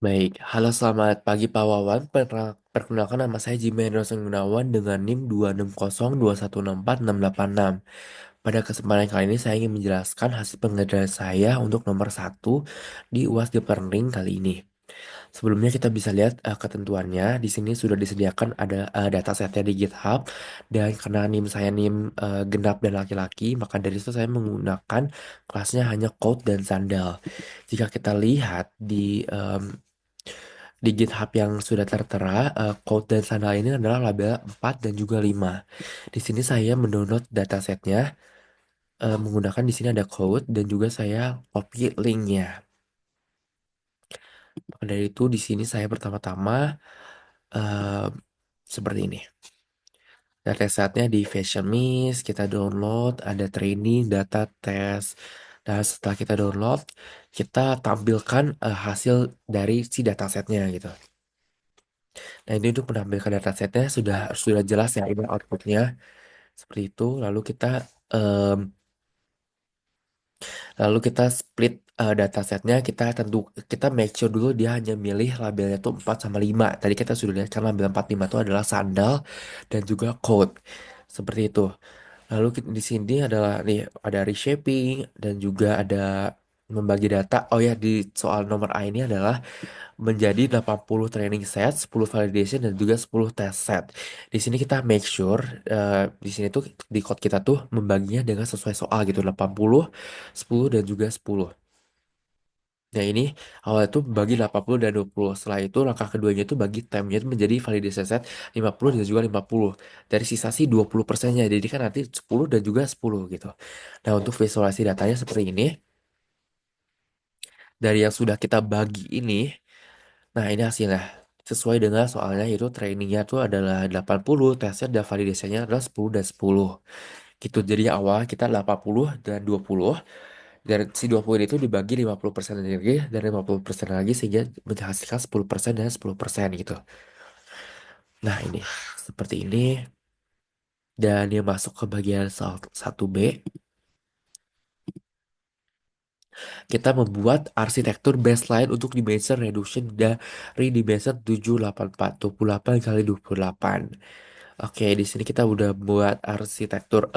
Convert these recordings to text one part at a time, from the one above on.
Baik, halo selamat pagi Pak Wawan. Perkenalkan nama saya Jimmy Henderson Gunawan dengan NIM 26021646686. Pada kesempatan kali ini saya ingin menjelaskan hasil penggandaan saya untuk nomor satu di UAS Gepernering kali ini. Sebelumnya kita bisa lihat ketentuannya. Di sini sudah disediakan ada datasetnya di GitHub dan karena NIM saya NIM genap dan laki-laki, maka dari itu saya menggunakan kelasnya hanya code dan sandal. Jika kita lihat di GitHub yang sudah tertera, code dan sandal ini adalah label 4 dan juga 5. Di sini saya mendownload datasetnya menggunakan di sini ada code dan juga saya copy linknya. Maka dari itu di sini saya pertama-tama eh, seperti ini. Datasetnya di Fashion Miss, kita download, ada training, data, tes. Dan setelah kita download, kita tampilkan hasil dari si datasetnya gitu. Nah ini untuk menampilkan datasetnya sudah jelas ya ini outputnya seperti itu. Em, lalu kita split datasetnya kita make sure dulu dia hanya milih labelnya tuh 4 sama 5. Tadi kita sudah lihat kan label 4 5 itu adalah sandal dan juga code. Seperti itu. Lalu di sini adalah nih ada reshaping dan juga ada membagi data. Oh ya, di soal nomor A ini adalah menjadi 80 training set, 10 validation dan juga 10 test set. Di sini kita make sure di sini tuh di code kita tuh membaginya dengan sesuai soal gitu 80, 10 dan juga 10. Nah ini awal itu bagi 80 dan 20. Setelah itu langkah keduanya itu bagi time-nya itu menjadi validation set 50 dan juga 50. Dari sisa sih 20%-nya. Jadi kan nanti 10 dan juga 10 gitu. Nah untuk visualisasi datanya seperti ini. Dari yang sudah kita bagi ini, nah ini hasilnya. Sesuai dengan soalnya itu trainingnya tuh adalah 80, tesnya dan validasinya adalah 10 dan 10. Gitu, jadi awal kita 80 dan 20. Dan si 20 itu dibagi 50% lagi dan 50% lagi sehingga menghasilkan 10% dan 10% gitu. Nah ini, seperti ini. Dan yang masuk ke bagian 1B, kita membuat arsitektur baseline untuk dimension reduction dari dimension 784, 28 kali 28. Oke, di sini kita udah buat arsitektur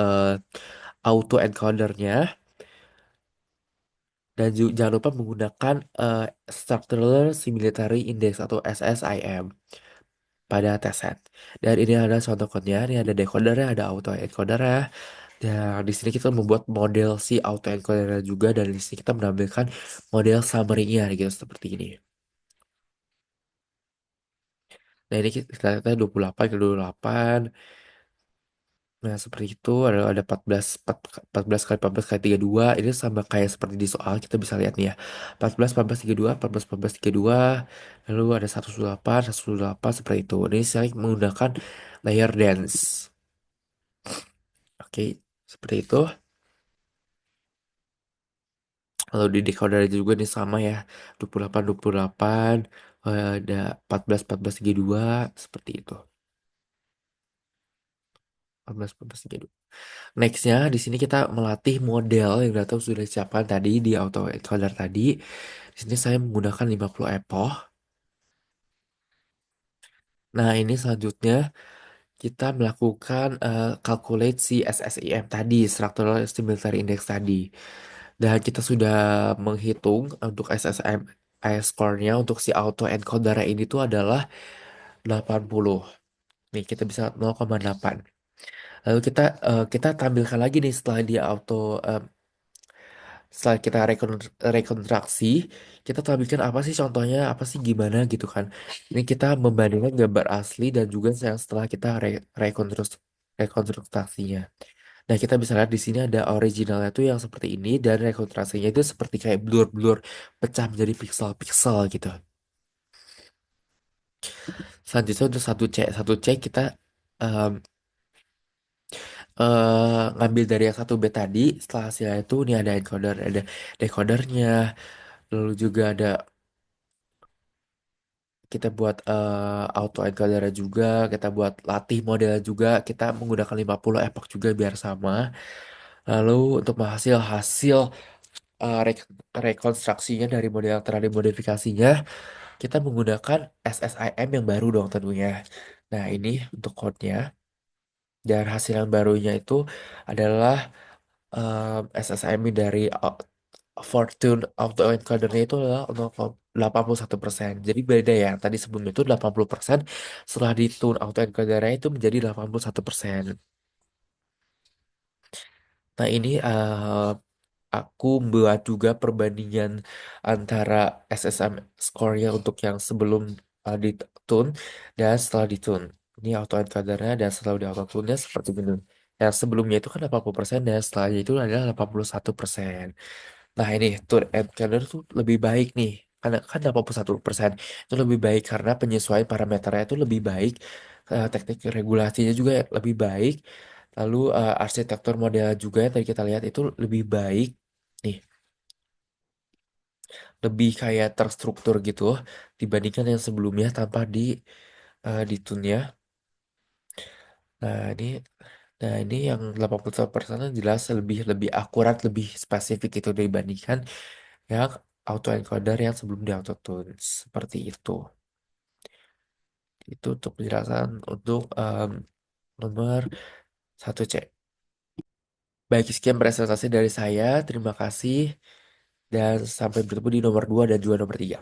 auto encodernya dan jangan lupa menggunakan structural similarity index atau SSIM pada testset. Dan ini ada contoh code-nya, ini ada decodernya, ada auto encodernya. Dan di sini kita membuat model si auto encodernya juga dan di sini kita menampilkan model summary-nya gitu seperti ini. Nah, ini kita lihat 28 ke 28. Nah, seperti itu ada 14 kali 14 kali 32. Ini sama kayak seperti di soal kita bisa lihat nih ya. 14 14 32, 14 14 32. Lalu ada 128, 128 seperti itu. Ini saya menggunakan layer dance. Oke, seperti itu. Lalu di decoder juga nih sama ya. 28 28, ada 14 14 32 seperti itu. 14 14 32. Nextnya, di sini kita melatih model yang data sudah disiapkan tadi di auto encoder tadi. Di sini saya menggunakan 50 epoch. Nah, ini selanjutnya kita melakukan calculate si SSIM tadi, Structural Similarity Index tadi. Dan kita sudah menghitung untuk SSIM score-nya untuk si auto encoder ini tuh adalah 80. Nih, kita bisa 0,8. Lalu kita tampilkan lagi nih setelah dia setelah kita rekonstruksi, kita tampilkan apa sih contohnya, apa sih gimana gitu kan. Ini kita membandingkan gambar asli dan juga yang setelah kita rekonstruksinya. Nah, kita bisa lihat di sini ada originalnya tuh yang seperti ini dan rekonstruksinya itu seperti kayak blur-blur pecah menjadi pixel-pixel gitu. Selanjutnya untuk satu C kita em, ngambil dari yang satu B tadi. Setelah hasilnya itu ini ada encoder, ada decodernya, lalu juga ada kita buat auto encoder juga, kita buat latih model juga, kita menggunakan 50 epoch juga biar sama. Lalu untuk hasil hasil rekonstruksinya dari model yang telah dimodifikasinya, kita menggunakan SSIM yang baru dong tentunya. Nah, ini untuk code-nya. Dan hasil yang barunya itu adalah SSIM dari Fortune autoencodernya itu adalah 81%. Jadi beda ya. Tadi sebelumnya itu 80%, setelah di tune autoencodernya itu menjadi 81%. Nah, ini aku buat juga perbandingan antara SSM score-nya untuk yang sebelum di tune dan setelah di tune. Ini autoencodernya dan setelah di auto tune-nya seperti ini. Yang sebelumnya itu kan 80% dan setelahnya itu adalah 81%. Nah, ini tour and calendar tuh lebih baik nih. Karena kan 81% itu lebih baik karena penyesuaian parameternya itu lebih baik. Teknik regulasinya juga lebih baik. Lalu arsitektur model juga yang tadi kita lihat itu lebih baik. Nih, lebih kayak terstruktur gitu dibandingkan yang sebelumnya tanpa di tune-nya. Nah, ini ini yang 81% jelas lebih lebih akurat, lebih spesifik itu dibandingkan yang autoencoder yang sebelum di autotune. Seperti itu. Itu untuk penjelasan untuk nomor 1C. Baik, sekian presentasi dari saya. Terima kasih dan sampai bertemu di nomor 2 dan juga nomor 3.